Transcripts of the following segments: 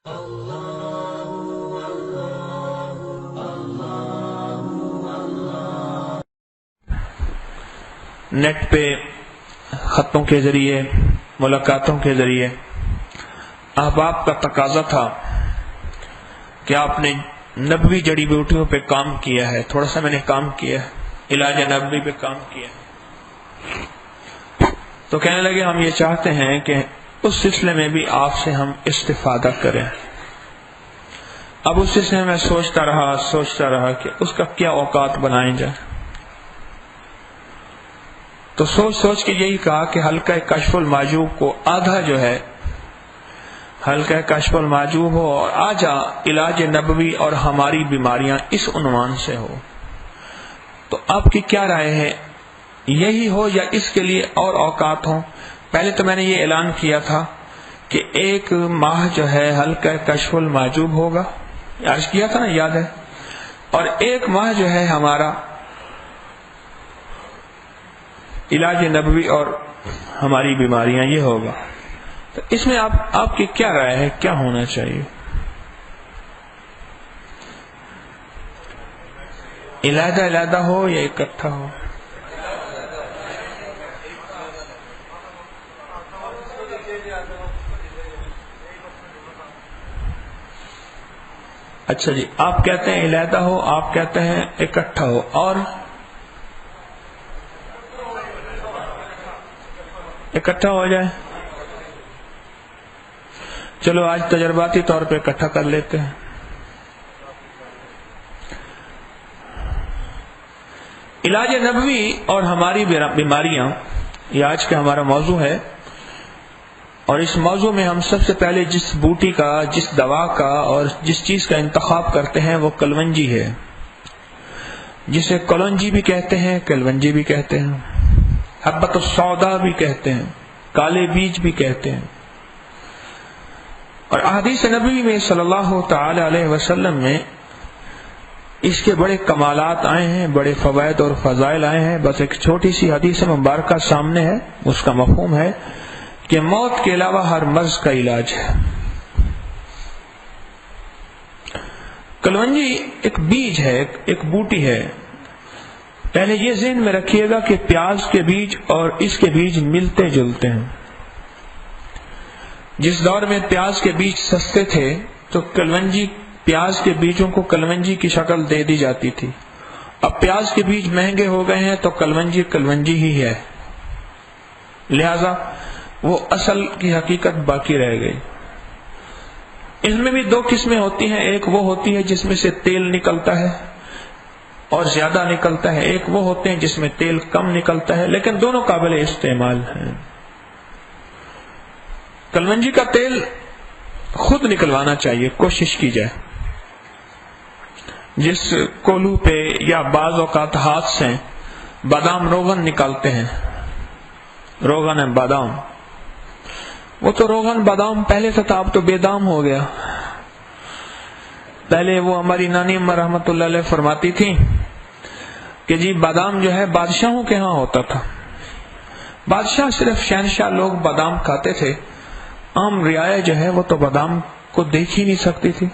Net پہ خطوں کے ذریعے، ملاقاتوں کے ذریعے احباب کا تقاضا تھا کہ آپ نے نبوی جڑی بوٹیوں پہ کام کیا ہے. تھوڑا سا میں نے کام کیا ہے، علاج نبوی پہ کام کیا ہے. تو کہنے لگے ہم یہ چاہتے ہیں کہ اس سلسلے میں بھی آپ سے ہم استفادہ کریں. اب اس سلسلے میں سوچتا رہا کہ اس کا کیا اوقات بنائیں جائے. تو سوچ کے یہی کہا کہ حلقہ کشف المعجوب کو آدھا جو ہے حلقہ کشف المعجوب ہو اور آجا علاج نبوی اور ہماری بیماریاں اس عنوان سے ہو. تو آپ کی کیا رائے ہے، یہی ہو یا اس کے لیے اور اوقات ہوں؟ پہلے تو میں نے یہ اعلان کیا تھا کہ ایک ماہ جو ہے حلقہ کشف المعجوب ہوگا، عرض کیا تھا نا، یاد ہے، اور ایک ماہ جو ہے ہمارا علاج نبوی اور ہماری بیماریاں یہ ہوگا. تو اس میں آپ کی کیا رائے ہے، کیا ہونا چاہیے؟ علیحدہ ہو یا اکٹھا ہو؟ اچھا جی، آپ کہتے ہیں علیحدہ ہو، آپ کہتے ہیں اکٹھا ہو، اور اکٹھا ہو جائے. چلو آج تجرباتی طور پہ اکٹھا کر لیتے ہیں. علاج نبوی اور ہماری بیماریاں یہ آج کا ہمارا موضوع ہے، اور اس موضوع میں ہم سب سے پہلے جس بوٹی کا، جس دوا کا اور جس چیز کا انتخاب کرتے ہیں وہ کلونجی ہے، جسے کلونجی بھی کہتے ہیں، کلونجی بھی کہتے ہیں، حبۃ السودا بھی کہتے ہیں، کالے بیج بھی کہتے ہیں. اور احادیث نبوی میں صلی اللہ تعالی علیہ وسلم میں اس کے بڑے کمالات آئے ہیں، بڑے فوائد اور فضائل آئے ہیں. بس ایک چھوٹی سی حدیث مبارکہ سامنے ہے، اس کا مفہوم ہے کہ موت کے علاوہ ہر مرض کا علاج ہے. کلونجی ایک بیج ہے، ایک بوٹی ہے. پہلے یہ ذہن میں رکھیے گا کہ پیاز کے بیج اور اس کے بیج ملتے جلتے ہیں. جس دور میں پیاز کے بیج سستے تھے تو کلونجی، پیاز کے بیجوں کو کلونجی کی شکل دے دی جاتی تھی. اب پیاز کے بیج مہنگے ہو گئے ہیں تو کلونجی ہی ہے، لہذا وہ اصل کی حقیقت باقی رہ گئی. اس میں بھی دو قسمیں ہوتی ہیں، ایک وہ ہوتی ہے جس میں سے تیل نکلتا ہے اور زیادہ نکلتا ہے، ایک وہ ہوتے ہیں جس میں تیل کم نکلتا ہے، لیکن دونوں قابل استعمال ہیں. کلونجی کا تیل خود نکلوانا چاہیے، کوشش کی جائے. جس کولو پہ یا بعض اوقات ہاتھ سے بادام روغن نکالتے ہیں، روغن ہے بادام، وہ تو روغن بادام پہلے سے تھا، اب تو بے دام ہو گیا. پہلے وہ ہماری نانی اماں رحمت اللہ علیہ فرماتی تھی کہ جی بادام جو ہے بادشاہوں کے ہاں ہوتا تھا. بادشاہ صرف شہنشاہ لوگ بادام کھاتے تھے، عام رعایا جو ہے وہ تو بادام کو دیکھ ہی نہیں سکتی تھی،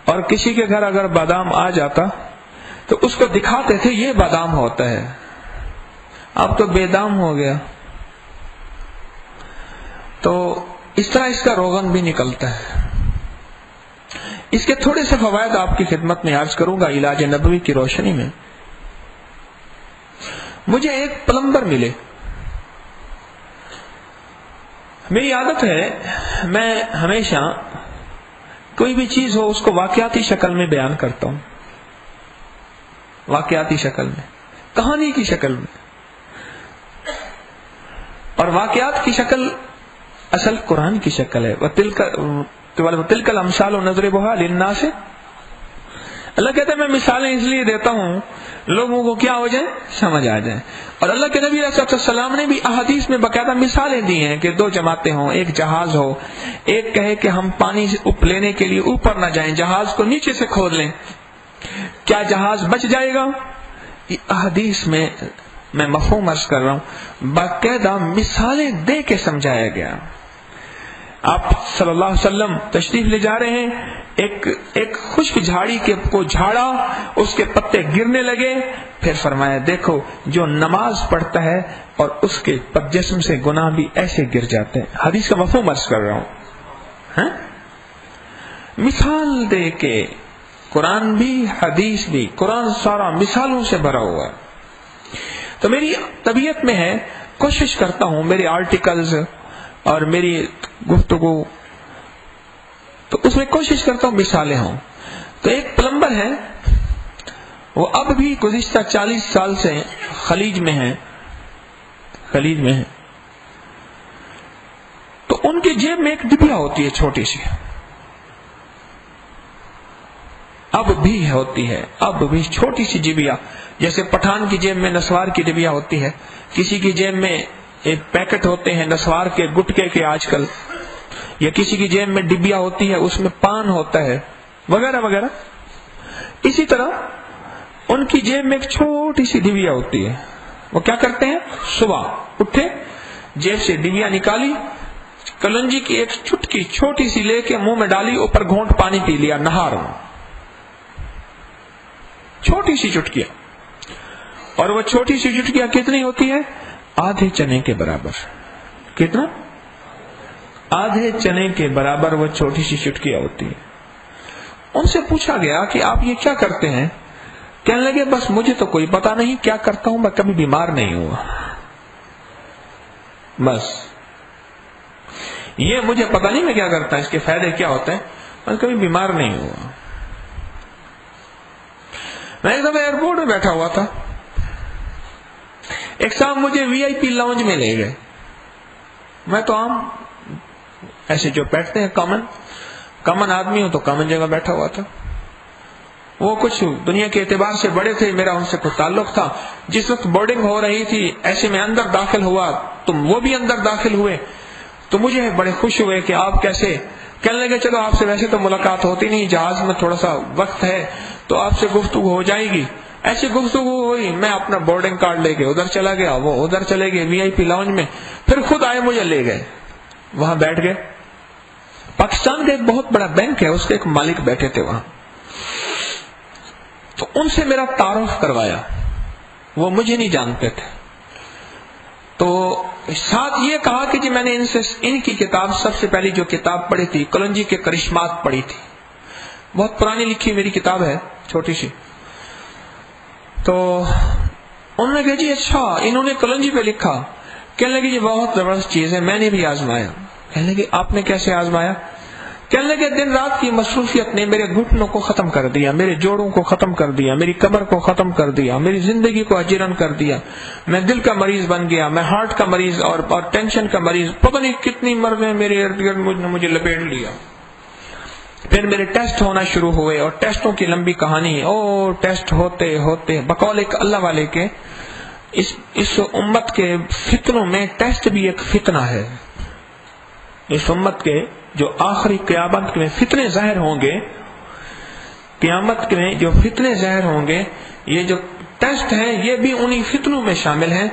اور کسی کے گھر اگر بادام آ جاتا تو اس کو دکھاتے تھے یہ بادام ہوتا ہے. اب تو بے دام ہو گیا. تو اس طرح اس کا روغن بھی نکلتا ہے. اس کے تھوڑے سے فوائد آپ کی خدمت میں عرض کروں گا علاج نبوی کی روشنی میں. مجھے ایک پلمبر ملے. میری عادت ہے میں ہمیشہ کوئی بھی چیز ہو اس کو واقعاتی شکل میں بیان کرتا ہوں، واقعاتی شکل میں، کہانی کی شکل میں. اور واقعات کی شکل اصل قرآن کی شکل ہے. وَتِلْكَ الْأَمْثَالُ نَضْرِبُهَا لِلنَّاسِ. اللہ کہتا ہے میں مثالیں اس لیے دیتا ہوں لوگوں کو کیا ہو جائے، سمجھ آ جائے. اور اللہ کے نبی علیہ السلام نے بھی احادیث میں باقاعدہ مثالیں دی ہیں کہ دو جماعتیں ہوں، ایک جہاز ہو، ایک کہے کہ ہم پانی لینے کے لیے اوپر نہ جائیں، جہاز کو نیچے سے کھود لیں، کیا جہاز بچ جائے گا؟ یہ احادیث میں میں مفہوم عرض کر رہا ہوں، باقاعدہ مثالیں دے کے سمجھایا گیا. آپ صلی اللہ علیہ وسلم تشریف لے جا رہے ہیں، ایک خشک جھاڑی کو جھاڑا، اس کے پتے گرنے لگے، پھر فرمایا دیکھو جو نماز پڑھتا ہے اور اس کے جسم سے گناہ بھی ایسے گر جاتے ہیں. حدیث کا مفہوم عرض کر رہا ہوں. مثال دے کے قرآن بھی حدیث بھی، قرآن سارا مثالوں سے بھرا ہوا ہے. تو میری طبیعت میں ہے، کوشش کرتا ہوں میرے آرٹیکلز اور میری گفتگو تو اس میں کوشش کرتا ہوں مثالیں ہوں. تو ایک پلمبر ہے، وہ اب بھی گزشتہ 40 سال سے خلیج میں ہیں. تو ان کی جیب میں ایک ڈبیا ہوتی ہے چھوٹی سی، اب بھی ہوتی ہے، اب بھی چھوٹی سی ڈبیا، جیسے پٹھان کی جیب میں نسوار کی ڈبیا ہوتی ہے، کسی کی جیب میں ایک پیکٹ ہوتے ہیں نسوار کے گٹکے کے آج کل، یا کسی کی جیب میں ڈبیا ہوتی ہے اس میں پان ہوتا ہے وغیرہ وغیرہ. اسی طرح ان کی جیب میں ایک چھوٹی سی ڈبیا ہوتی ہے. وہ کیا کرتے ہیں؟ صبح اٹھے، جیب سے ڈبیا نکالی، کلنجی کی ایک چٹکی چھوٹی سی لے کے منہ میں ڈالی، اوپر گھونٹ پانی پی لیا، نہا رہا ہوں. چھوٹی سی چٹکیاں، اور وہ چھوٹی سی چٹکیاں کتنی ہوتی ہے؟ آدھے چنے کے برابر. کتنا؟ آدھے چنے کے برابر وہ چھوٹی سی چٹکیاں ہوتی ہے. ان سے پوچھا گیا کہ آپ یہ کیا کرتے ہیں؟ کہنے لگے بس مجھے تو کوئی پتا نہیں کیا کرتا ہوں، میں کبھی بیمار نہیں ہوا، بس یہ مجھے پتا نہیں میں کیا کرتا، اس کے فائدے کیا ہوتے ہیں، میں کبھی بیمار نہیں ہوا. میں ایک دفعہ ایئرپورٹ میں بیٹھا ہوا تھا، ایک صاحب مجھے وی آئی پی لاؤنج میں لے گئے. میں تو عام ایسے جو بیٹھتے ہیں کامن آدمی ہوں، تو کامن جگہ بیٹھا ہوا تھا. وہ کچھ دنیا کے اعتبار سے بڑے تھے، میرا ان سے کچھ تعلق تھا. جس وقت بورڈنگ ہو رہی تھی ایسے میں اندر داخل ہوا، تو وہ بھی اندر داخل ہوئے، تو مجھے بڑے خوش ہوئے کہ آپ کیسے. کہنے لگے چلو آپ سے ویسے تو ملاقات ہوتی نہیں، جہاز میں تھوڑا سا وقت ہے تو آپ سے گفتگو ہو جائے گی. ایسی گفتگو ہوئی، میں اپنا بورڈنگ کارڈ لے کے ادھر چلا گیا، وہ ادھر چلے گئے وی آئی پی لاؤنج میں. پھر خود آئے مجھے لے گئے، وہاں بیٹھ گئے. پاکستان کا ایک بہت بڑا بینک ہے، اس کے ایک مالک بیٹھے تھے وہاں. تو ان سے میرا تعارف کروایا، وہ مجھے نہیں جانتے تھے. تو ساتھ یہ کہا کہ جی میں نے ان کی کتاب سب سے پہلی جو کتاب پڑھی تھی کلنجی کے کرشمات پڑھی تھی. بہت پرانی لکھی میری کتاب ہے، چھوٹی سی. تو انہوں نے کہا جی اچھا انہوں نے کلنجی پہ لکھا. کہنے لگے جی بہت زبردست چیز ہے، میں نے بھی آزمایا. کہنے لگے آپ نے کیسے آزمایا؟ کہنے لگے دن رات کی مصروفیت نے میرے گھٹنوں کو ختم کر دیا، میرے جوڑوں کو ختم کر دیا، میری کمر کو ختم کر دیا، میری زندگی کو اجیرن کر دیا. میں دل کا مریض بن گیا، میں ہارٹ کا مریض اور ٹینشن کا مریض، پتہ نہیں کتنی مرضیں میرے ارد گرد مجھے لپیٹ لیا. پھر میرے ٹیسٹ ہونا شروع ہوئے، اور ٹیسٹوں کی لمبی کہانی. اور ٹیسٹ ہوتے ہوتے بقول ایک اللہ والے کے اس امت کے فتنوں میں ٹیسٹ بھی ایک فتنہ ہے. اس امت کے جو آخری قیامت میں فتنے ظاہر ہوں گے، قیامت میں جو فتنے ظاہر ہوں گے، یہ جو ٹیسٹ ہیں یہ بھی انہی فتنوں میں شامل ہیں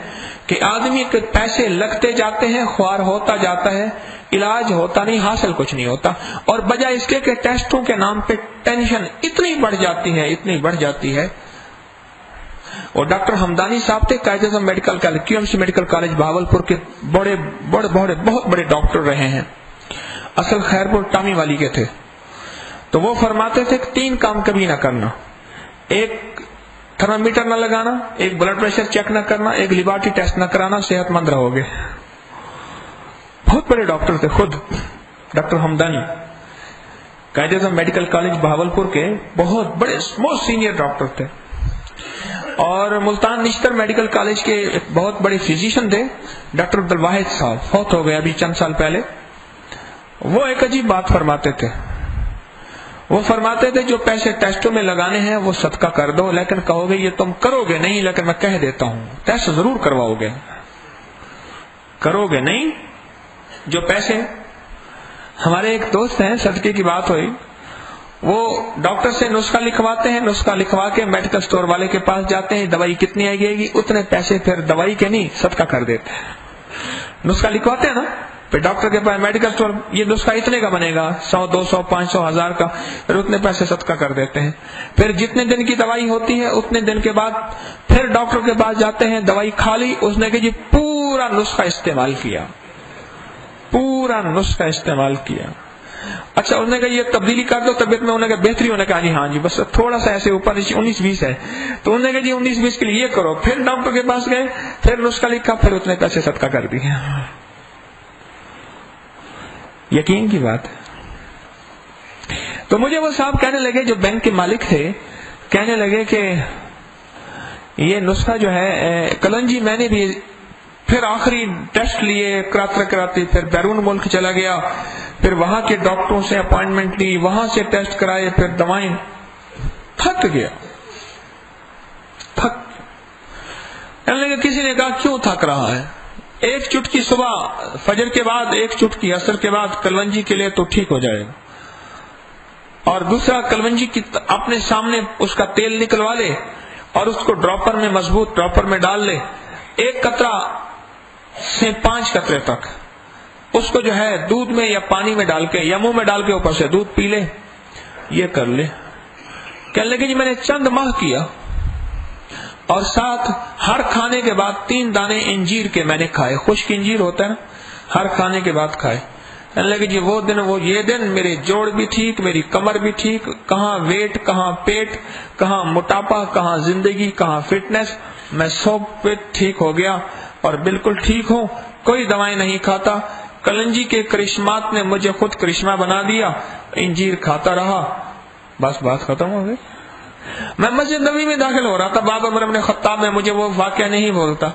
کہ آدمی کے پیسے لگتے جاتے ہیں، خوار ہوتا جاتا ہے، علاج ہوتا نہیں، حاصل کچھ نہیں ہوتا. اور بجائے اس کے کہ ٹیسٹوں کے نام پہ ٹینشن اتنی بڑھ جاتی ہے. اور ڈاکٹر حمدانی صاحب تھے Quaid Azam medical college, Q M C medical college Bahawalpur کے بہت بڑے ڈاکٹر رہے ہیں. اصل خیرپور ٹامی والی کے تھے. تو وہ فرماتے تھے کہ 3 کام کبھی نہ کرنا: ایک تھرمامیٹر نہ لگانا، ایک بلڈ پریشر چیک نہ کرنا، ایک لیبارٹری ٹیسٹ نہ کرانا، صحت مند رہو گے. بہت بڑے ڈاکٹر تھے خود ڈاکٹر حمدانی، قائد اعظم میڈیکل کالج بہاولپور کے بہت بڑے موسٹ سینئر ڈاکٹر تھے. اور ملتان نشتر میڈیکل کالج کے ایک بہت بڑے فزیشین تھے ڈاکٹر عبدالواحد صاحب، فوت ہو گئے ابھی چند سال پہلے. وہ ایک عجیب بات فرماتے تھے. وہ فرماتے تھے جو پیسے ٹیسٹوں میں لگانے ہیں وہ صدقہ کر دو، لیکن کہو گے یہ تم کرو گے نہیں، لیکن میں کہہ دیتا ہوں ٹیسٹ ضرور کرواؤ گے، کرو گے نہیں. جو پیسے ہمارے ایک دوست ہیں، صدقے کی بات ہوئی، وہ ڈاکٹر سے نسخہ لکھواتے ہیں، نسخہ لکھوا کے میڈیکل سٹور والے کے پاس جاتے ہیں، دوائی کتنی آئے گی، اتنے پیسے پھر دوائی کے نہیں صدقہ کر دیتے ہیں. نسخہ لکھواتے ہیں نا، پھر ڈاکٹر کے پاس میڈیکل اسٹور، یہ نسخہ اتنے کا بنے گا، 100 200 500 1000 کا، پھر اتنے پیسے صدقہ کر دیتے ہیں. پھر جتنے دن کی دوائی ہوتی ہے اتنے دن کے بعد پھر ڈاکٹر کے پاس جاتے ہیں، دوائی کھا لی، اس نے کہ جی پورا نسخہ استعمال کیا، پورا نسخہ استعمال کیا. اچھا انہوں نے کہا یہ تبدیلی کر دو طبیعت میں، انہوں نے کہا بہتری، انہوں نے کہا جی ہاں جی بس تھوڑا سا ایسے اوپر نیچے 19-20 ہے، تو انہوں نے کہا جی 19-20 کے لیے یہ کرو. پھر ڈاکٹر کے پاس گئے، پھر نسخہ لکھا، پھر اتنے پیسے صدقہ کر دیے. یقین کی بات ہے. تو مجھے وہ صاحب کہنے لگے جو بینک کے مالک تھے، کہنے لگے کہ یہ نسخہ جو ہے کلنجی میں نے بھی پھر آخری ٹیسٹ لیے کراتے پھر بیرون ملک چلا گیا، پھر وہاں کے ڈاکٹروں سے اپوائنٹمنٹ لی، وہاں سے ٹیسٹ کرائے، پھر دوائیں، تھک گیا. کسی نے کہا کیوں تھک رہا ہے؟ ایک چٹکی صبح فجر کے بعد، ایک چٹکی عصر کے بعد کلونجی کے لیے تو ٹھیک ہو جائے گا، اور دوسرا کلونجی کی اپنے سامنے اس کا تیل نکلوا لے اور اس کو ڈراپر میں، مضبوط ڈراپر میں ڈال لے، 1 قطرہ سے 5 قطرے تک اس کو جو ہے دودھ میں یا پانی میں ڈال کے یا منہ میں ڈال کے اوپر سے دودھ پی لے، یہ کر لے. کہنے لگے جی میں نے چند ماہ کیا، اور ساتھ ہر کھانے کے بعد 3 دانے انجیر کے میں نے کھائے، خشک انجیر ہوتا ہے نا، ہر کھانے کے بعد کھائے. کہنے لگے جی یہ دن میرے جوڑ بھی ٹھیک، میری کمر بھی ٹھیک، کہاں ویٹ، کہاں پیٹ، کہاں موٹاپا، کہاں زندگی، کہاں فٹنس، میں سب فٹ ٹھیک ہو گیا اور بالکل ٹھیک ہوں، کوئی دوائیں نہیں کھاتا. کلنجی کے کرشمات نے مجھے خود کرشمہ بنا دیا، انجیر کھاتا رہا، بس بات ختم ہو گئی. میں مسجد نبوی میں داخل ہو رہا تھا، باب عمر بن خطاب میں، مجھے وہ واقعہ نہیں بولتا.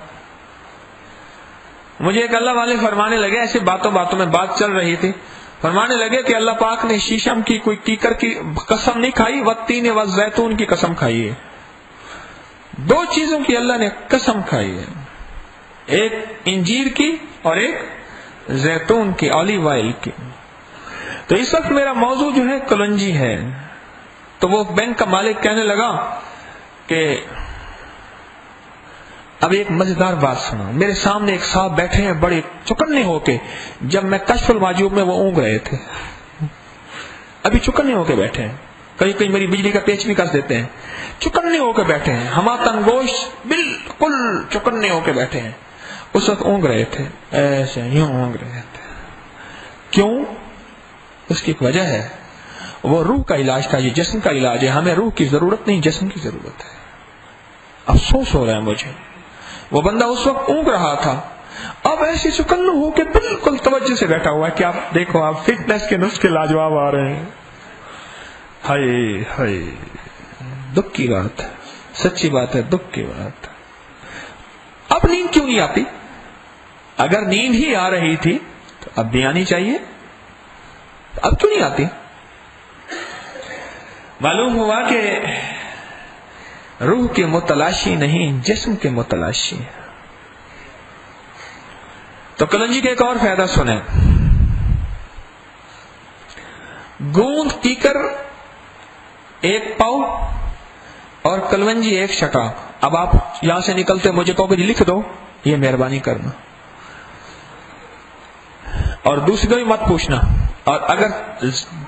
مجھے ایک اللہ والے فرمانے لگے، ایسے باتوں میں بات چل رہی تھی، فرمانے لگے کہ اللہ پاک نے شیشم کی کوئی کیکر کی قسم نہیں کھائی، والتین والزیتون کی قسم کھائی ہے. 2 چیزوں کی اللہ نے قسم کھائی ہے، ایک انجیر کی اور ایک زیتون کی، اولیو آئل کی. تو اس وقت میرا موضوع جو ہے کلنجی ہے. تو وہ بینک کا مالک کہنے لگا کہ اب ایک مزیدار بات سنا. میرے سامنے ایک صاحب بیٹھے ہیں بڑے چوکنے ہو کے، جب میں کشف المعجوب میں وہ اونگ رہے تھے، ابھی چوکنے ہو کے بیٹھے ہیں، کہیں میری بجلی کا پیچ بھی کس دیتے ہیں، چوکنے ہو کے بیٹھے ہیں، ہماتن گوشت بالکل چوکنے ہو کے بیٹھے ہیں. اس وقت اونگ رہے تھے، ایسے یوں اونگ رہے تھے. کیوں؟ اس کی ایک وجہ ہے، وہ روح کا علاج تھا، یہ جسم کا علاج ہے. ہمیں روح کی ضرورت نہیں، جسم کی ضرورت ہے. افسوس ہو رہا ہے مجھے، وہ بندہ اس وقت اونگ رہا تھا، اب ایسے چکن ہو کے بالکل توجہ سے بیٹھا ہوا ہے کہ آپ دیکھو، آپ فٹنس کے نسخے لاجواب آ رہے ہیں. ہائے ہائے، دکھ کی بات ہے، سچی بات ہے، دکھ کی بات. اب نیند کیوں نہیں آتی؟ اگر نیند ہی آ رہی تھی تو اب بھی آنی چاہیے، اب کیوں نہیں آتی؟ معلوم ہوا کہ روح کے متلاشی نہیں، جسم کے متلاشی ہے. تو کلنجی کا ایک اور فائدہ سنیں. گوند کیکر 1 پاؤ اور کلونجی 1 شٹا. اب آپ یہاں سے نکلتے مجھے کہو کہ جی لکھ دو، یہ مہربانی کرنا، اور دوسری کو بھی مت پوچھنا، اور اگر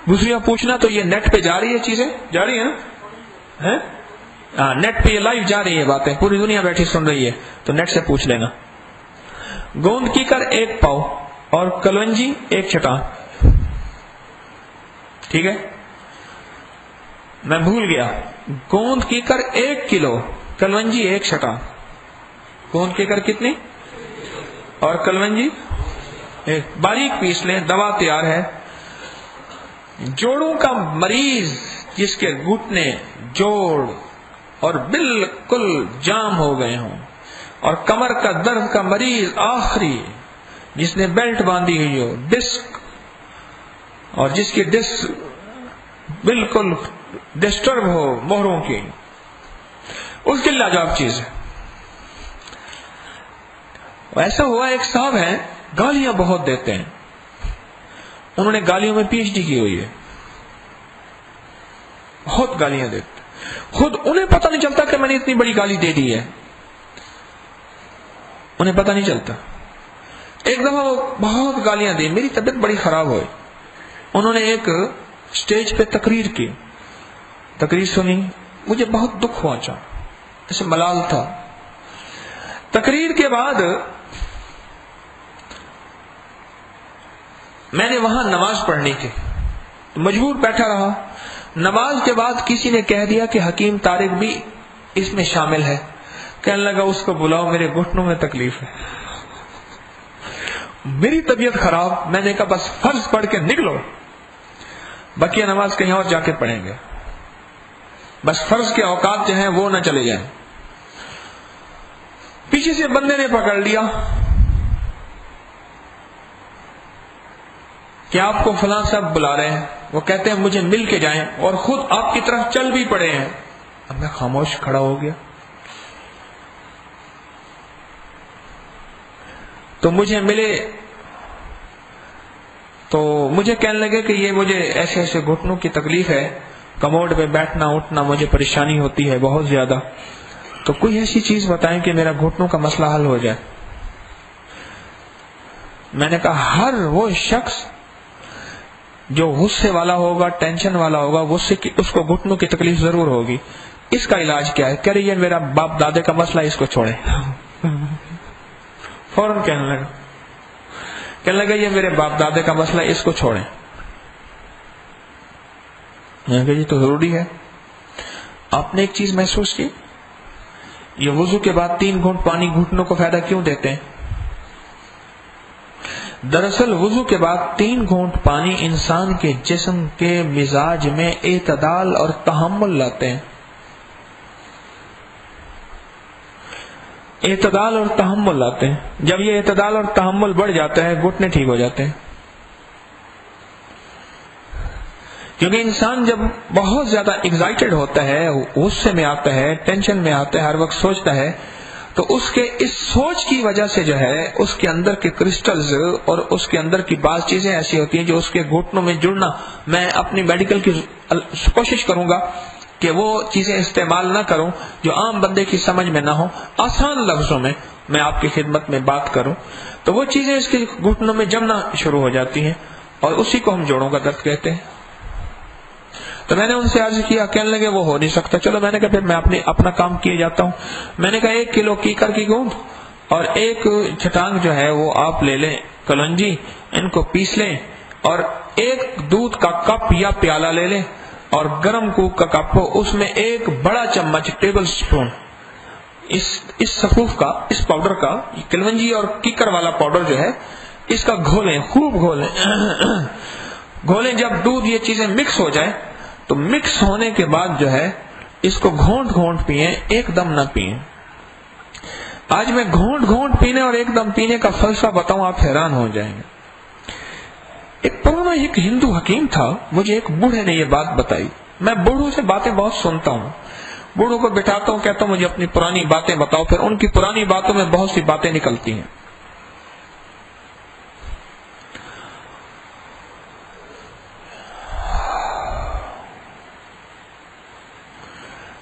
دوسری میں پوچھنا تو یہ نیٹ پہ جا رہی ہے، چیزیں جا رہی ہیں، ہاں نیٹ پہ یہ لائیو جا رہی ہے، باتیں پوری دنیا بیٹھی سن رہی ہے، تو نیٹ سے پوچھ لینا. گوند کیکر 1 پاؤ اور کلونجی 1 چھٹا. ٹھیک ہے، میں بھول گیا، گوند کیکر 1 کلو، کلونجی 1 چھٹا. گوند کیکر کتنی اور کلونجی 1. باریک پیس لیں، دوا تیار ہے. جوڑوں کا مریض جس کے گھٹنے، جوڑ اور بالکل جام ہو گئے ہوں، اور کمر کا درد کا مریض آخری، جس نے بیلٹ باندھی ہوئی ہو، ڈسک، اور جس کی ڈسک بالکل ڈسٹرب ہو مہروں کی، اس کے لاجواب چیز ہے. ایسا ہوا ایک صاحب ہیں، گالیاں بہت دیتے ہیں، انہوں نے گالیوں میں پی ایچ ڈی کی ہوئی ہے، بہت گالیاں دیتے، خود انہیں پتہ نہیں چلتا کہ میں نے اتنی بڑی گالی دے دی ہے، انہیں پتہ نہیں چلتا. ایک دفعہ وہ بہت گالیاں دی، میری طبیعت بڑی خراب ہوئی. انہوں نے ایک اسٹیج پہ تقریر سنی، مجھے بہت دکھ پہنچا، ایسے ملال تھا. تقریر کے بعد میں نے وہاں نماز پڑھنی تھی، مجبور بیٹھا رہا. نماز کے بعد کسی نے کہہ دیا کہ حکیم طارق بھی اس میں شامل ہے. کہنے لگا اس کو بلاؤ، میرے گھٹنوں میں تکلیف ہے. میری طبیعت خراب. میں نے کہا بس فرض پڑھ کے نکلو، بقیہ نماز کہیں اور جا کے پڑھیں گے، بس فرض کے اوقات جو ہیں وہ نہ چلے جائیں. پیچھے سے بندے نے پکڑ لیا کہ آپ کو فلاں صاحب بلا رہے ہیں، وہ کہتے ہیں مجھے مل کے جائیں، اور خود آپ کی طرف چل بھی پڑے ہیں. اب میں خاموش کھڑا ہو گیا. تو مجھے ملے تو مجھے کہنے لگے کہ یہ مجھے ایسے ایسے گھٹنوں کی تکلیف ہے، کموڈ پہ بیٹھنا اٹھنا مجھے پریشانی ہوتی ہے بہت زیادہ، تو کوئی ایسی چیز بتائیں کہ میرا گھٹنوں کا مسئلہ حل ہو جائے. میں نے کہا ہر وہ شخص جو غصے والا ہوگا، ٹینشن والا ہوگا، غصے کی اس کو گھٹنوں کی تکلیف ضرور ہوگی. اس کا علاج کیا ہے؟ کہہ رہی ہے میرا باپ دادے کا مسئلہ، اس کو چھوڑے. فوراً کہنے لگا یہ میرے باپ دادے کا مسئلہ، اس کو چھوڑیں. میں نے کہا یہ تو ضروری ہے. آپ نے ایک چیز محسوس کی، یہ وضو کے بعد 3 گھونٹ پانی گھٹنوں کو فائدہ کیوں دیتے ہیں؟ دراصل وضو کے بعد 3 گھونٹ پانی انسان کے جسم کے مزاج میں اعتدال اور تحمل لاتے ہیں. اعتدال اور تحمل لاتے ہیں. جب یہ اعتدال اور تحمل بڑھ جاتا ہے گھٹنے ٹھیک ہو جاتے ہیں. کیونکہ انسان جب بہت زیادہ ایگزائٹڈ ہوتا ہے، غصے میں آتا ہے، ٹینشن میں آتا ہے، ہر وقت سوچتا ہے، تو اس کے اس سوچ کی وجہ سے جو ہے اس کے اندر کے کرسٹلز اور اس کے اندر کی بعض چیزیں ایسی ہوتی ہیں جو اس کے گھٹنوں میں جڑنا، میں اپنی میڈیکل کی کوشش کروں گا کہ وہ چیزیں استعمال نہ کروں جو عام بندے کی سمجھ میں نہ ہو، آسان لفظوں میں میں آپ کی خدمت میں بات کروں. تو وہ چیزیں اس کے گھٹنوں میں جمنا شروع ہو جاتی ہیں، اور اسی کو ہم جوڑوں کا درد کہتے ہیں. تو میں نے ان سے عرض کیا، کہنے لگے وہ ہو نہیں سکتا. چلو میں نے کہا پھر میں اپنا کام کیے جاتا ہوں. میں نے کہا 1 کلو کیکر کی گوند اور 1 چھٹانگ جو ہے وہ آپ لے لیں، کلونجی، ان کو پیس لیں، اور 1 دودھ کا کپ یا پیالہ لے لیں، اور گرم کوک کا کپ ہو، اس میں 1 بڑا چمچ ٹیبل سپون اس سفوف کا، اس پاؤڈر کا، کلونجی اور کیکر والا پاؤڈر جو ہے اس کا گھولیں، خوب گھولیں. گھولیں. جب دودھ یہ چیزیں مکس ہو جائے تو مکس ہونے کے بعد جو ہے اس کو گھونٹ گھونٹ پئیں، ایک دم نہ پئیں. آج میں گھونٹ گھونٹ پینے اور ایک دم پینے کا فلسفہ بتاؤں، آپ حیران ہو جائیں گے. ایک ہندو حکیم تھا، مجھے ایک بوڑھے نے یہ بات بتائی. میں بوڑھوں سے باتیں بہت سنتا ہوں، بوڑھوں کو بٹھاتا ہوں، کہتا ہوں مجھے اپنی پرانی باتیں بتاؤ، پھر ان کی پرانی باتوں میں بہت سی باتیں نکلتی ہیں.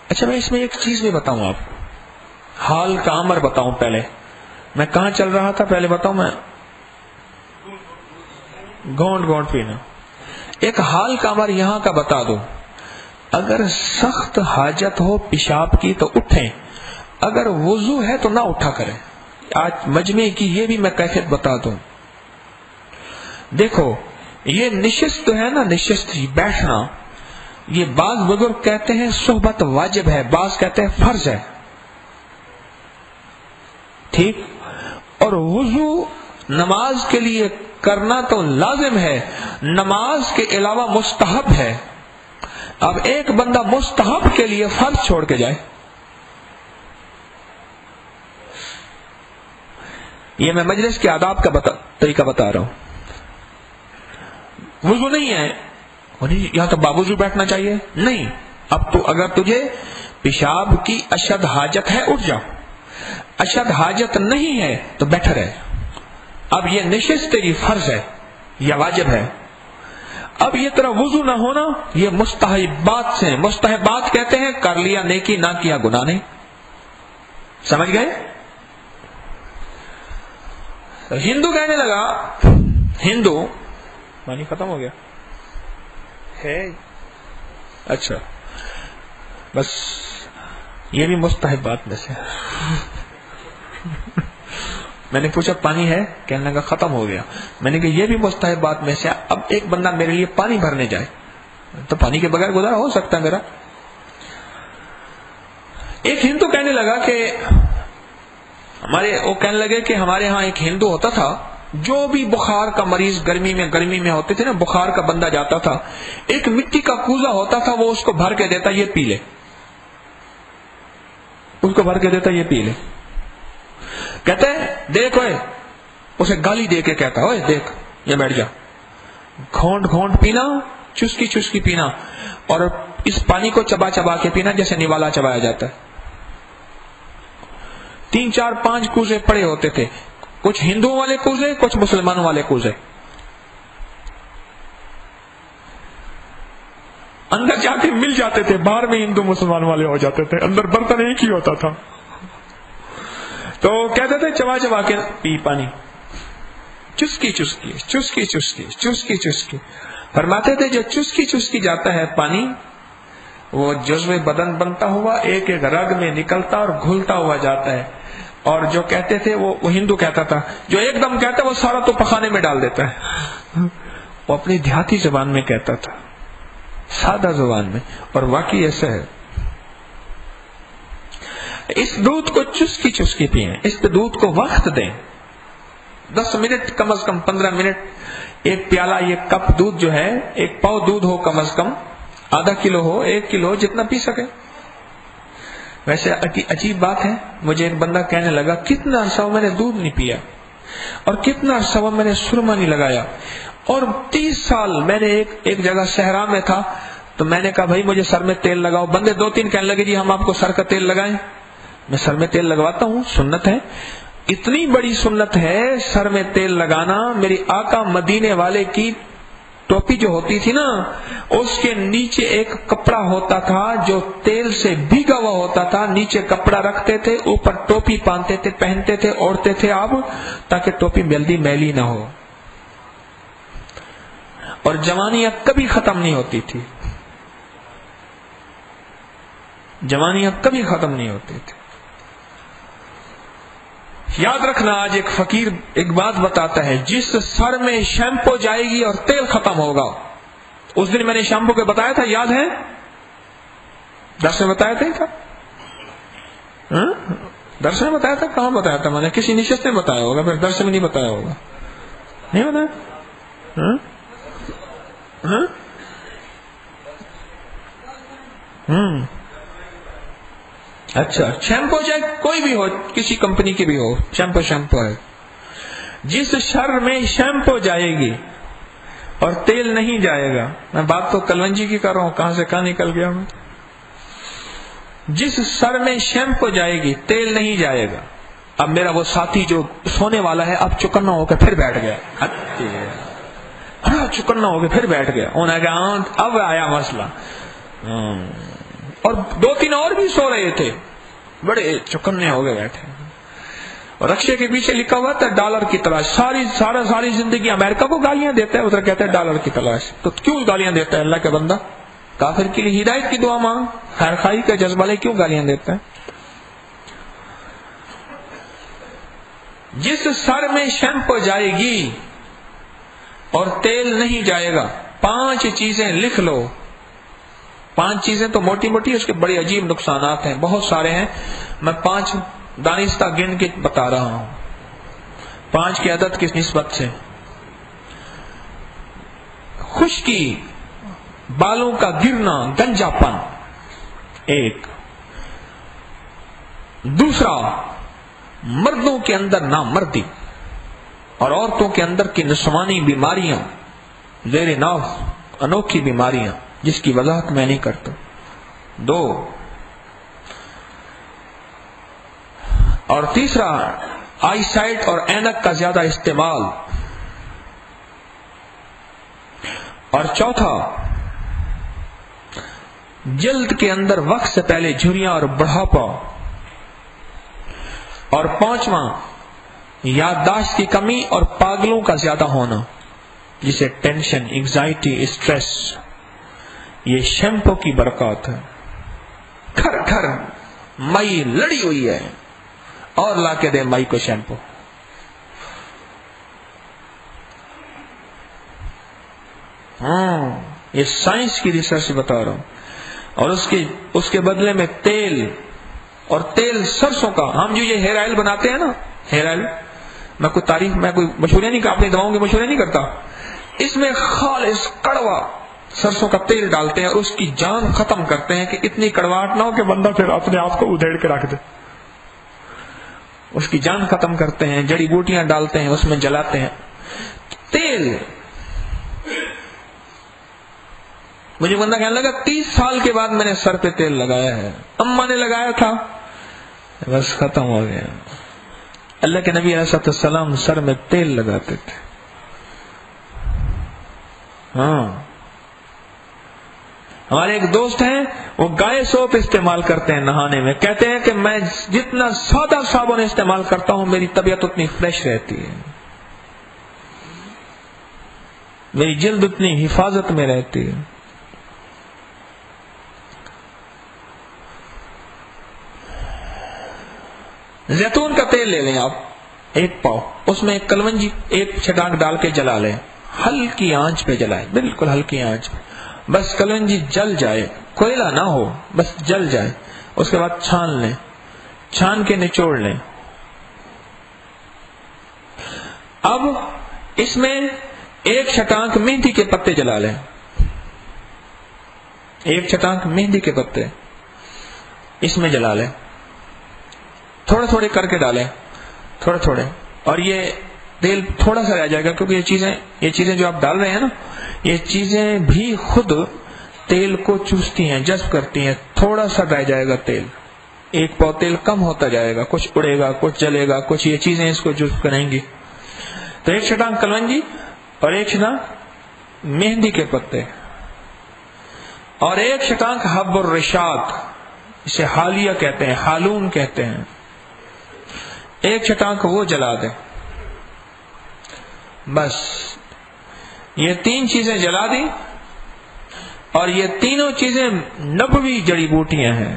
اچھا میں اس میں ایک چیز بھی بتاؤں، آپ حال کا امر بتاؤں. پہلے میں کہاں چل رہا تھا، پہلے بتاؤں. میں گھونٹ گھونٹ پینا. ایک حال کا امر یہاں کا بتا دو. اگر سخت حاجت ہو پیشاب کی تو اٹھیں، اگر وضو ہے تو نہ اٹھا کریں. آج مجمع کی یہ بھی میں کیفیت بتا دوں. دیکھو یہ نشست ہے نا، نشست بیٹھنا، یہ بعض بزرگ کہتے ہیں صحبت واجب ہے، بعض کہتے ہیں فرض ہے، ٹھیک. اور وضو نماز کے لیے کرنا تو لازم ہے، نماز کے علاوہ مستحب ہے. اب ایک بندہ مستحب کے لیے فرض چھوڑ کے جائے، یہ میں مجلس کے آداب کا طریقہ بتا رہا ہوں. وضو نہیں ہے، یہاں تو باوضو بیٹھنا چاہیے، نہیں. اب تو اگر تجھے پیشاب کی اشد حاجت ہے اٹھ جاؤ، اشد حاجت نہیں ہے تو بیٹھا رہے. اب یہ نشست تیری فرض ہے یا واجب ہے. اب یہ طرح وضو نہ ہونا یہ مستحبات سے، مستحبات کہتے ہیں کر لیا نیکی نہ کیا گناہ نہیں. سمجھ گئے؟ ہندو کہنے لگا، ہندو پانی ختم ہو گیا ہے، اچھا بس یہ بھی مستحبات میں سے میں نے پوچھا پانی ہے؟ کہنے لگا ختم ہو گیا. میں نے کہا یہ بھی مستحبات میں سے. اب ایک بندہ میرے لیے پانی بھرنے جائے تو پانی کے بغیر گزارا ہو سکتا ہے میرا؟ ایک ہندو کہنے لگا کہ وہ کہنے لگے کہ ہمارے ہاں ایک ہندو ہوتا تھا، جو بھی بخار کا مریض گرمی میں ہوتے تھے نا، بخار کا بندہ جاتا تھا، ایک مٹی کا کوزہ ہوتا تھا، وہ اس کو بھر کے دیتا، یہ پی لے. اس کو بھر کے دیتا، یہ پی لے. کہتے دیکھ اوئے، اسے گالی دے کے کہتا اوئے دیکھ یہ بیٹھ جا، گھونٹ گھونٹ پینا، چسکی چسکی پینا، اور اس پانی کو چبا چبا کے پینا جیسے نوالا چبایا جاتا ہے. 3 4 5 کوزے پڑے ہوتے تھے، کچھ ہندوؤں والے کوزے، کچھ مسلمانوں والے کوزے. اندر جا کے مل جاتے تھے، باہر میں ہندو مسلمان والے ہو جاتے تھے، اندر برتن ایک ہی ہوتا تھا. تو کہتے تھے چبا چبا کے پی پانی، چسکی چسکی چسکی چسکی چسکی چسکی. فرماتے تھے جو چسکی چسکی جاتا ہے پانی، وہ جزو بدن بنتا ہوا ایک ایک رگ میں نکلتا اور گھلتا ہوا جاتا ہے. اور جو کہتے تھے وہ ہندو کہتا تھا جو ایک دم کہتا ہے وہ سارا تو پخانے میں ڈال دیتا ہے. وہ اپنی دیہاتی زبان میں کہتا تھا، سادہ زبان میں، اور واقعی ایسا ہے. اس دودھ کو چسکی چسکی پئیں، اس دودھ کو وقت دیں، 10 منٹ کم از کم 15 منٹ. ایک پیالہ، یہ کپ دودھ جو ہے، ایک پاؤ دودھ ہو کم از کم، آدھا کلو ہو، 1 کلو ہو، جتنا پی سکے. ویسے عجیب بات ہے، مجھے ایک بندہ کہنے لگا کتنا عرصہ میں نے دودھ نہیں پیا، اور کتنا عرصہ میں نے سرما نہیں لگایا، اور 30 سال میں نے ایک جگہ صحرا میں تھا، تو میں نے کہا بھائی مجھے سر میں تیل لگاؤ. بندے 2-3 کہنے لگے جی ہم آپ کو سر کا تیل لگائیں. میں سر میں تیل لگواتا ہوں، سنت ہے، اتنی بڑی سنت ہے سر میں تیل لگانا. میری آقا مدینے والے کی ٹوپی جو ہوتی تھی نا، اس کے نیچے ایک کپڑا ہوتا تھا جو تیل سے بھیگا ہوا ہوتا تھا. نیچے کپڑا رکھتے تھے، اوپر ٹوپی پہنتے تھے، اوڑھتے تھے آپ، تاکہ ٹوپی جلدی میلی نہ ہو. اور جوانیاں کبھی ختم نہیں ہوتی تھی، جوانیاں کبھی ختم نہیں ہوتی تھی. یاد رکھنا، آج ایک فقیر ایک بات بتاتا ہے، جس سر میں شیمپو جائے گی اور تیل ختم ہوگا. اس دن میں نے شیمپو کے بتایا تھا، یاد ہے؟ درس میں بتایا تھا کیا؟ درس میں بتایا تھا؟ کہاں بتایا تھا؟ میں نے کسی نشست میں بتایا ہوگا، پھر درس میں نہیں بتایا ہوگا. نہیں بتایا؟ اچھا، شیمپو چاہے کوئی بھی ہو، کسی کمپنی کی بھی ہو، شیمپو ہے. جس شر میں شیمپو جائے گی اور تیل نہیں جائے گا، میں بات تو کلونجی کی کر رہا ہوں، کہاں سے کہاں نکل گیا میں. جس سر میں شیمپو جائے گی تیل نہیں جائے گا. اب میرا وہ ساتھی جو سونے والا ہے اب چکنا ہو کے پھر بیٹھ گیا، چکنا ہو کے پھر بیٹھ گیا. انہوں نے کہا اب آیا مسئلہ. اور 2-3 اور بھی سو رہے تھے، بڑے چکنے ہو گئے بیٹھے. اور رکشے کے پیچھے لکھا ہوا تھا ڈالر کی تلاش. ساری زندگی امریکہ کو گالیاں دیتا ہے، ادھر کہتا ہے ڈالر کی تلاش. تو کیوں گالیاں دیتا ہے اللہ کا بندہ؟ کافر کے لیے ہدایت کی دعا مانگ، خیر خواہی کا جذبہ لے، کیوں گالیاں دیتا ہے؟ جس سر میں شیمپو جائے گی اور تیل نہیں جائے گا، 5 چیزیں لکھ لو. 5 چیزیں تو موٹی موٹی، اس کے بڑے عجیب نقصانات ہیں، بہت سارے ہیں. میں 5 دانستہ گن کے بتا رہا ہوں، 5 کی عدد کس نسبت سے. خشکی، بالوں کا گرنا، گنجا پن، ایک. دوسرا، مردوں کے اندر نامردی اور عورتوں کے اندر کی نسوانی بیماریاں، زیر ناف انوکھی بیماریاں جس کی وضاحت میں نہیں کرتا. 2 اور تیسرا، آئی سائٹ اور اینک کا زیادہ استعمال. اور چوتھا، جلد کے اندر وقت سے پہلے جھریاں اور بڑھاپا. اور 5واں، یادداشت کی کمی اور پاگلوں کا زیادہ ہونا، جسے ٹینشن، انگزائٹی، اسٹریس، یہ شیمپو کی برکات ہے۔ گھر گھر مئی لڑی ہوئی ہے اور لا کے دے مئی کو شیمپو۔ یہ سائنس کی ریسرچ بتا رہا ہوں۔ اور اس کے بدلے میں تیل، اور تیل سرسوں کا، ہم جو یہ ہیئر آئل بناتے ہیں نا، ہیئر آئل، میں کوئی مشورے نہیں، اپنی دواؤں کی مشورے نہیں کرتا، اس میں خالص کڑوا سرسوں کا تیل ڈالتے ہیں اور اس کی جان ختم کرتے ہیں کہ اتنی کڑواہٹ نہ ہو کہ بندہ پھر اپنے آپ کو ادھیڑ کے رکھ دے۔ اس کی جان ختم کرتے ہیں، جڑی بوٹیاں ڈالتے ہیں، اس میں جلاتے ہیں تیل۔ مجھے بندہ کہنے لگا 30 سال کے بعد میں نے سر پہ تیل لگایا ہے، اماں نے لگایا تھا، بس ختم ہو گیا۔ اللہ کے نبی علیہ السلام سر میں تیل لگاتے تھے۔ ہمارے ایک دوست ہیں، وہ گائے سوپ استعمال کرتے ہیں نہانے میں، کہتے ہیں کہ میں جتنا سادہ صابن استعمال کرتا ہوں میری طبیعت اتنی فریش رہتی ہے، میری جلد اتنی حفاظت میں رہتی ہے۔ زیتون کا تیل لے لیں آپ 1 پاؤ، اس میں ایک کلونجی، 1 چھٹانک ڈال کے جلا لیں، ہلکی آنچ پہ جلائیں، بالکل ہلکی آنچ پہ، بس کلونجی جل جائے، کوئلہ نہ ہو، بس جل جائے۔ اس کے بعد چھان لیں، چھان کے نچوڑ لیں۔ اب اس میں 1 چھٹانک مہندی کے پتے جلا لیں، 1 چھٹانک مہندی کے پتے اس میں جلا لیں، تھوڑے تھوڑے کر کے ڈالیں، تھوڑے تھوڑے، اور یہ تیل تھوڑا سا رہ جائے گا، کیونکہ یہ چیزیں جو آپ ڈال رہے ہیں نا، یہ چیزیں بھی خود تیل کو چوستی ہیں، جذب کرتی ہیں، تھوڑا سا رہ جائے گا تیل، 1 پاؤ تیل کم ہوتا جائے گا، کچھ اڑے گا، کچھ جلے گا، کچھ یہ چیزیں اس کو جذب کریں گی۔ تو 1 چھٹانک کلونجی اور 1 چھٹانک مہندی کے پتے اور 1 چھٹانک حب الرشاد، اسے حالیہ کہتے ہیں، حالون کہتے ہیں، 1 چھٹانک وہ جلا دیں۔ بس یہ 3 چیزیں جلا دی، اور یہ تینوں چیزیں نبوی جڑی بوٹیاں ہیں۔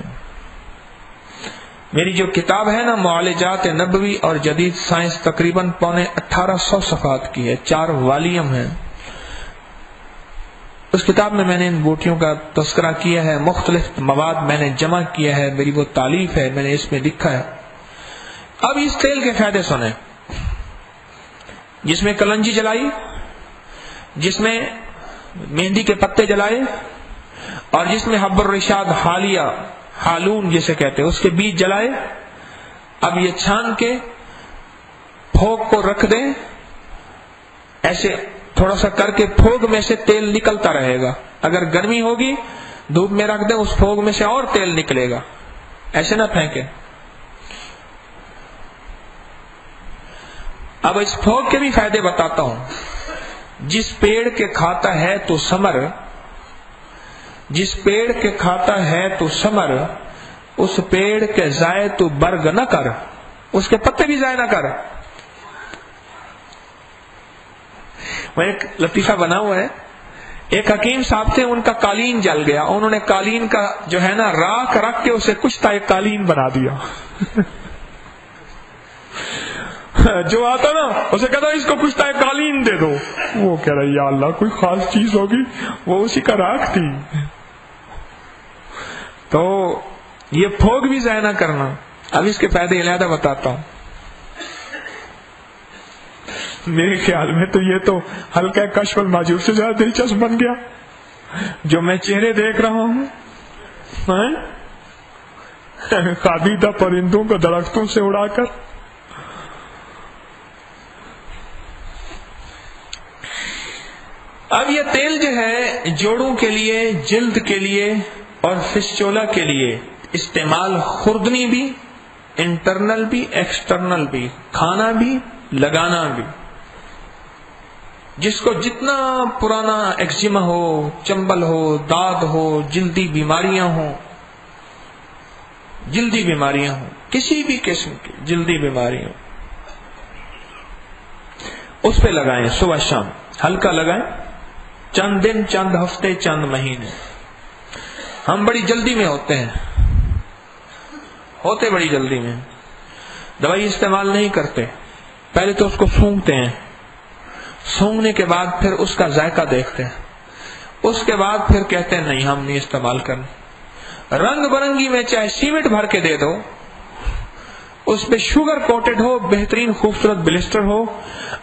میری جو کتاب ہے نا معالجات نبوی اور جدید سائنس، تقریباً 1850 صفحات کی ہے، 4 والیوم ہے۔ اس کتاب میں نے ان بوٹیوں کا تذکرہ کیا ہے، مختلف مواد میں نے جمع کیا ہے، میری وہ تالیف ہے، میں نے اس میں لکھا ہے۔ اب اس تیل کے فائدے سنیں۔ جس میں کلنجی جلائی، جس میں مہندی کے پتے جلائے، اور جس میں حب الرشاد، حالیہ، حالون جسے کہتے ہیں، اس کے بیج جلائے۔ اب یہ چھان کے پھوگ کو رکھ دیں، ایسے تھوڑا سا کر کے پھوگ میں سے تیل نکلتا رہے گا۔ اگر گرمی ہوگی دھوپ میں رکھ دیں، اس پھوگ میں سے اور تیل نکلے گا، ایسے نہ پھینکیں۔ اب اس پھوگ کے بھی فائدے بتاتا ہوں۔ جس پیڑ کے کھاتا ہے تو ثمر، جس پیڑ کے کھاتا ہے تو ثمر، اس پیڑ کے ضائع تو برگ نہ کر، اس کے پتے بھی ضائع نہ کر۔ وہ ایک لطیفہ بنا ہوا ہے، ایک حکیم صاحب تھے، ان کا قالین جل گیا، انہوں نے قالین کا جو ہے نا راکھ رکھ کے اسے کچھ ایک قالین بنا دیا۔ جو آتا نا اسے کہتا اس کو کچھ ایک قالین دے دو، وہ کہہ رہا یا اللہ کوئی خاص چیز ہوگی، وہ اسی کا راکھ تھی۔ تو یہ پھوگ بھی ضائع نہ کرنا۔ اب اس کے فائدے علیحدہ بتاتا ہوں۔ میرے خیال میں تو یہ تو ہلکا کشف المحجوب سے زیادہ دلچسپ بن گیا، جو میں چہرے دیکھ رہا ہوں، خابیدہ پرندوں کو درختوں سے اڑا کر۔ اب یہ تیل جو ہے جوڑوں کے لیے، جلد کے لیے اور فسچولا کے لیے استعمال، خوردنی بھی، انٹرنل بھی، ایکسٹرنل بھی، کھانا بھی، لگانا بھی۔ جس کو جتنا پرانا ایکزیما ہو، چنبل ہو، داد ہو، جلدی بیماریاں ہوں، جلدی بیماریاں ہوں، کسی بھی قسم کی جلدی بیماری ہو، اس پہ لگائیں صبح شام، ہلکا لگائیں، چند دن، چند ہفتے، چند مہینے۔ ہم بڑی جلدی میں ہوتے بڑی جلدی میں، دوائی استعمال نہیں کرتے، پہلے تو اس کو سونگھتے ہیں، سونگنے کے بعد پھر اس کا ذائقہ دیکھتے ہیں، اس کے بعد پھر کہتے ہیں نہیں ہم نہیں استعمال کرنا۔ رنگ برنگی میں چاہے سیمنٹ بھر کے دے دو، اس پہ شوگر کوٹڈ ہو، بہترین خوبصورت بلسٹر ہو،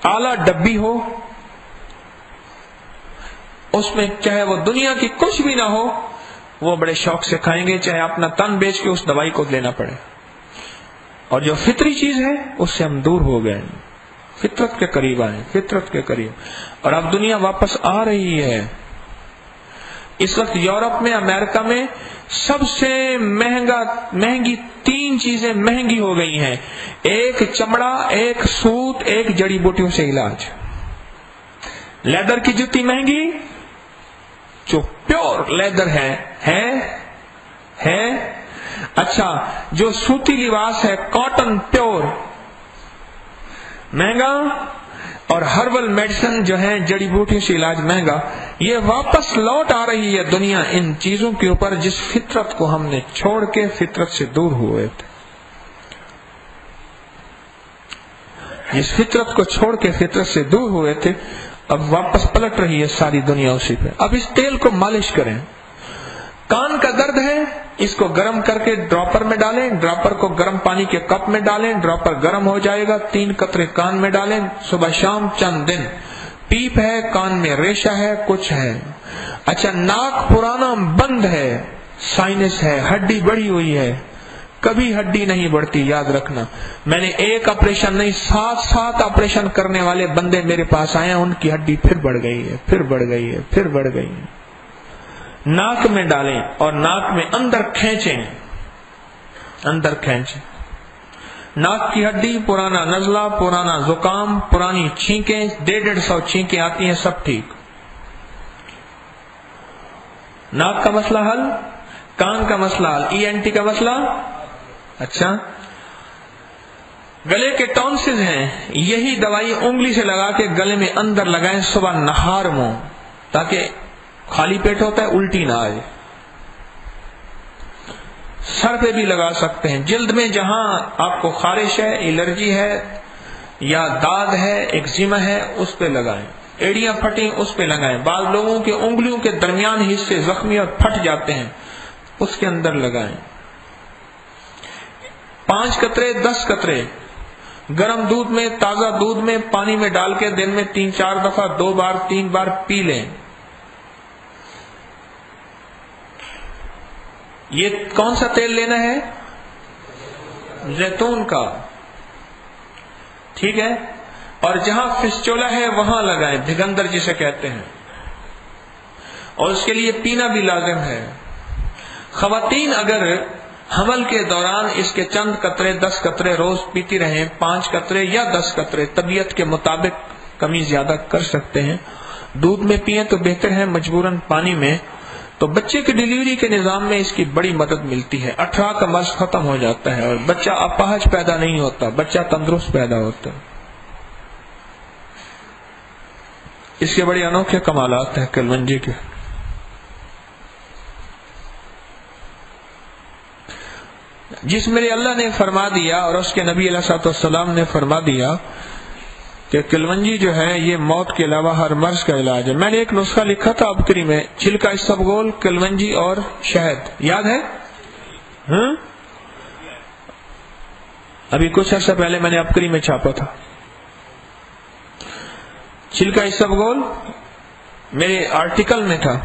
اعلیٰ ڈبی ہو، اس میں چاہے وہ دنیا کی کچھ بھی نہ ہو، وہ بڑے شوق سے کھائیں گے، چاہے اپنا تن بیچ کے اس دوائی کو لینا پڑے۔ اور جو فطری چیز ہے اس سے ہم دور ہو گئے، فطرت کے قریب آئے، فطرت کے قریب۔ اور اب دنیا واپس آ رہی ہے۔ اس وقت یورپ میں، امریکہ میں سب سے مہنگی 3 چیزیں مہنگی ہو گئی ہیں، ایک چمڑا، ایک سوت، ایک جڑی بوٹیوں سے علاج۔ لیدر کی جوتی مہنگی، جو پیور لیدر ہے۔ اچھا، جو سوتی لباس ہے، کاٹن پیور، مہنگا، اور ہربل میڈیسن جو ہے جڑی بوٹیوں سے علاج مہنگا۔ یہ واپس لوٹ آ رہی ہے دنیا ان چیزوں کے اوپر جس فطرت کو ہم نے چھوڑ کے فطرت سے دور ہوئے تھے، جس فطرت کو چھوڑ کے فطرت سے دور ہوئے تھے، اب واپس پلٹ رہی ہے ساری دنیا اسی پہ۔ اب اس تیل کو مالش کریں۔ کان کا درد ہے، اس کو گرم کر کے ڈراپر میں ڈالیں، ڈراپر کو گرم پانی کے کپ میں ڈالیں، ڈراپر گرم ہو جائے گا، 3 قطرے کان میں ڈالیں، صبح شام چند دن۔ پیپ ہے، کان میں ریشہ ہے، کچھ ہے۔ اچھا، ناک پرانا بند ہے، سائنس ہے، ہڈی بڑھی ہوئی ہے، کبھی ہڈی نہیں بڑھتی، یاد رکھنا۔ میں نے 1 آپریشن نہیں، 7 آپریشن کرنے والے بندے میرے پاس آئے ہیں، ان کی ہڈی پھر بڑھ گئی ہے، پھر بڑھ گئی ہے، پھر بڑھ گئی ہے۔ ناک میں ڈالیں اور ناک میں اندر کھینچیں، اندر کھینچیں۔ ناک کی ہڈی، پرانا نزلہ، پرانا زکام، پرانی چھینکیں، 150 چھینکیں آتی ہیں، سب ٹھیک۔ ناک کا مسئلہ حل، کان کا مسئلہ حل، ENT کا مسئلہ۔ اچھا، گلے کے ٹونسز ہیں، یہی دوائی انگلی سے لگا کے گلے میں اندر لگائیں صبح نہار منہ، تاکہ خالی پیٹ ہوتا ہے الٹی نہ آئے۔ سر پہ بھی لگا سکتے ہیں، جلد میں جہاں آپ کو خارش ہے، الرجی ہے یا داغ ہے، ایکزیما ہے، اس پہ لگائیں۔ ایڑیاں پھٹیں، اس پہ لگائیں۔ بعض لوگوں کے انگلیوں کے درمیان حصے زخمی اور پھٹ جاتے ہیں، اس کے اندر لگائیں۔ 5 قطرے 10 قطرے گرم دودھ میں، تازہ دودھ میں، پانی میں ڈال کے دن میں 3-4 دفعہ، 2 بار 3 بار پی لیں۔ یہ کون سا تیل لینا ہے؟ زیتون کا، ٹھیک ہے۔ اور جہاں فسچولا ہے وہاں لگائیں، بھگندر جسے کہتے ہیں، اور اس کے لیے پینا بھی لازم ہے۔ خواتین اگر حمل کے دوران اس کے چند قطرے 10 قطرے روز پیتی رہیں، 5 قطرے یا 10 قطرے، طبیعت کے مطابق کمی زیادہ کر سکتے ہیں۔ دودھ میں پئیں تو بہتر ہے، مجبوراً پانی میں، تو بچے کی ڈیلیوری کے نظام میں اس کی بڑی مدد ملتی ہے۔ 18 کا مرض ختم ہو جاتا ہے اور بچہ اپاہج پیدا نہیں ہوتا، بچہ تندرست پیدا ہوتا ہے۔ اس کے بڑے انوکھے کمالات ہیں کلونجی کے۔ جس میرے اللہ نے فرما دیا اور اس کے نبی علیہ السلام نے فرما دیا کہ کلونجی جو ہے یہ موت کے علاوہ ہر مرض کا علاج ہے۔ میں نے ایک نسخہ لکھا تھا ابکری میں، چھلکا اسبگول، کلونجی اور شہد، یاد ہے؟ ابھی کچھ عرصہ پہلے میں نے ابکری میں چھاپا تھا۔ چھلکا اسبگول میرے آرٹیکل میں تھا،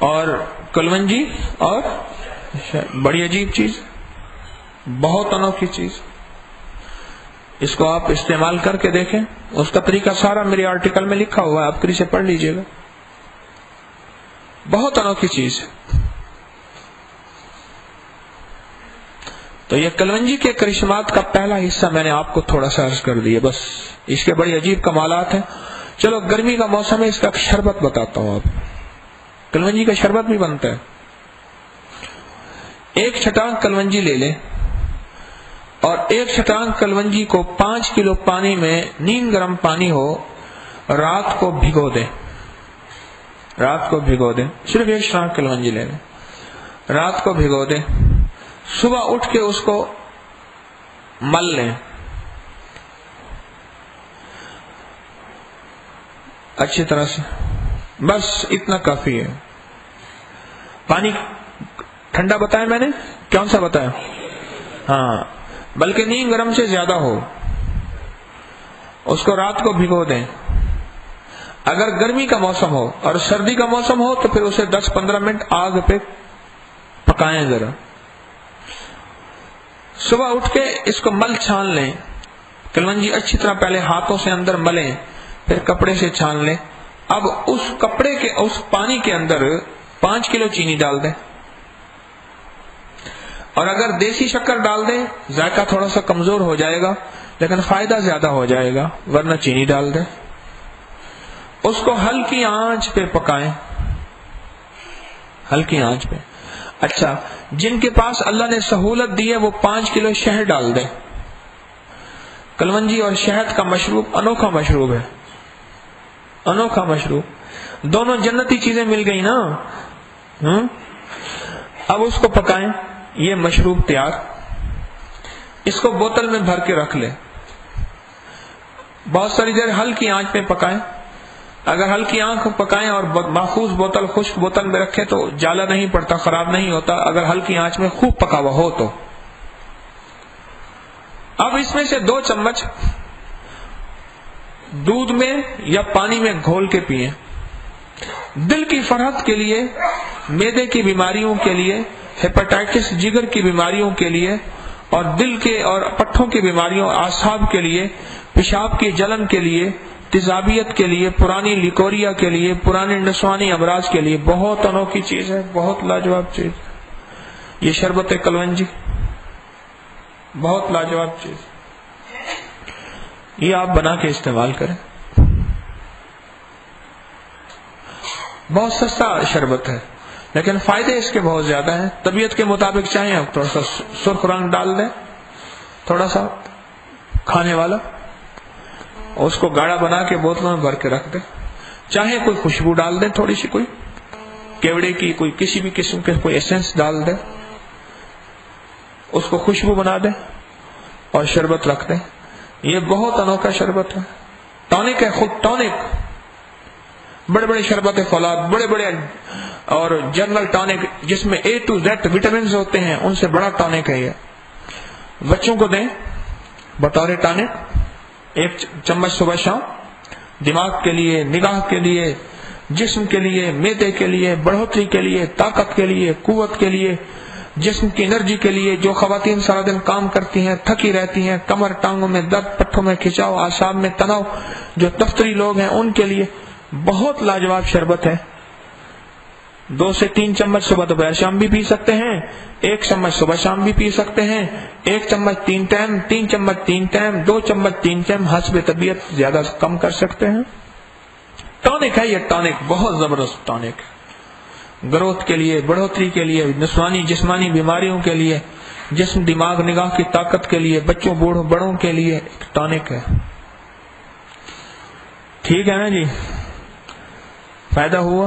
اور کلونجی اور بڑی عجیب چیز، بہت انوکھی چیز۔ اس کو آپ استعمال کر کے دیکھیں، اس کا طریقہ سارا میرے آرٹیکل میں لکھا ہوا ہے، آپ کسی سے پڑھ لیجئے گا۔ بہت انوکھی چیز ہے۔ تو یہ کلونجی کے کرشمات کا پہلا حصہ میں نے آپ کو تھوڑا سا عرض کر دیا، بس اس کے بڑی عجیب کمالات ہیں۔ چلو گرمی کا موسم ہے، اس کا شربت بتاتا ہوں آپ۔ کلونجی کا شربت بھی بنتا ہے۔ 1 چھٹانک کلونجی لے لیں، اور ایک شترانگ کلونجی کو 5 کلو پانی میں نیم گرم پانی ہو رات کو بھگو دیں، رات کو بھگو دیں، صرف ایک شترانگ کلونجی لے لیں، رات کو بھگو دیں، صبح اٹھ کے اس کو مل لیں، اچھی طرح سے، بس اتنا کافی ہے۔ پانی ٹھنڈا بتایا میں نے، کون سا بتایا؟ ہاں، بلکہ نیم گرم سے زیادہ ہو، اس کو رات کو بھگو دیں۔ اگر گرمی کا موسم ہو اور سردی کا موسم ہو تو پھر اسے 10-15 منٹ آگ پہ پکائیں ذرا، صبح اٹھ کے اس کو مل چھان لیں، کلونجی اچھی طرح پہلے ہاتھوں سے اندر ملیں، پھر کپڑے سے چھان لیں۔ اب اس کپڑے کے اس پانی کے اندر 5 کلو چینی ڈال دیں، اور اگر دیسی شکر ڈال دیں ذائقہ تھوڑا سا کمزور ہو جائے گا لیکن فائدہ زیادہ ہو جائے گا، ورنہ چینی ڈال دیں، اس کو ہلکی آنچ پہ پکائیں، ہلکی آنچ پہ۔ اچھا، جن کے پاس اللہ نے سہولت دی ہے وہ 5 کلو شہد ڈال دیں۔ کلونجی اور شہد کا مشروب انوکھا مشروب ہے، انوکھا مشروب، دونوں جنتی چیزیں مل گئی نا۔ اب اس کو پکائیں، یہ مشروب تیار، اس کو بوتل میں بھر کے رکھ لیں، بہت ساری دیر ہلکی آنچ پہ پکائیں۔ اگر ہلکی آنچ پکائیں اور محفوظ بوتل، خشک بوتل میں رکھیں تو جالا نہیں پڑتا، خراب نہیں ہوتا، اگر ہلکی آنچ میں خوب پکا ہوا ہو تو۔ اب اس میں سے 2 چمچ دودھ میں یا پانی میں گھول کے پئیں۔ دل کی فرحت کے لیے، معدے کی بیماریوں کے لیے، ہیپاٹائٹس جگر کی بیماریوں کے لیے، اور دل کے اور پٹھوں کی بیماریوں، اعصاب کے لیے، پیشاب کی جلن کے لیے، تیزابیت کے لیے، پرانی لیکوریا کے لیے، پرانے نسوانی امراض کے لیے بہت انوکھی چیز ہے، بہت لاجواب چیز یہ شربت کلونجی، بہت لاجواب چیز، یہ آپ بنا کے استعمال کریں۔ بہت سستا شربت ہے لیکن فائدے اس کے بہت زیادہ ہیں۔ طبیعت کے مطابق چاہیں آپ تھوڑا سا سرخ رنگ ڈال دیں، تھوڑا سا کھانے والا، اس کو گاڑھا بنا کے بوتلوں میں بھر کے رکھ دیں، چاہے کوئی خوشبو ڈال دیں، تھوڑی سی کوئی کیوڑے کی، کوئی کسی بھی قسم کے کوئی ایسنس ڈال دیں، اس کو خوشبو بنا دیں اور شربت رکھ دیں۔ یہ بہت انوکھا شربت ہے، ٹونک ہے، خود ٹونک۔ بڑے بڑے شربت فولاد، بڑے بڑے اور جنرل ٹونک جس میں A to Z وٹامنز ہوتے ہیں، ان سے بڑا ٹونک ہے یہ۔ بچوں کو دیں بطور ٹونک، 1 چمچ صبح شام، دماغ کے لیے، نگاہ کے لیے، جسم کے لیے، معدے کے لیے، بڑھوتری کے لیے، طاقت کے لیے، قوت کے لیے، جسم کی انرجی کے لیے۔ جو خواتین سارا دن کام کرتی ہیں، تھکی رہتی ہیں، کمر ٹانگوں میں درد، پٹھوں میں کھچاؤ، اعصاب میں تناؤ، جو دفتری لوگ ہیں ان کے لیے بہت لاجواب شربت ہے۔ 2 سے 3 چمچ صبح دوپہر شام بھی پی سکتے ہیں، 1 چمچ صبح شام بھی پی سکتے ہیں، 1 چمچ 3 ٹائم، 3 چمچ 3 ٹائم، 2 چمچ 3 ٹائم، حسب طبیعت زیادہ کم کر سکتے ہیں۔ ٹونک ہے یہ، ٹونک بہت زبردست ٹونک ہے، گروتھ کے لیے، بڑھوتری کے لیے، نسوانی جسمانی بیماریوں کے لیے، جسم دماغ نگاہ کی طاقت کے لیے، بچوں بوڑھوں بڑوں کے لیے ٹونک ہے۔ ٹھیک ہے نا جی، فائدہ ہوا؟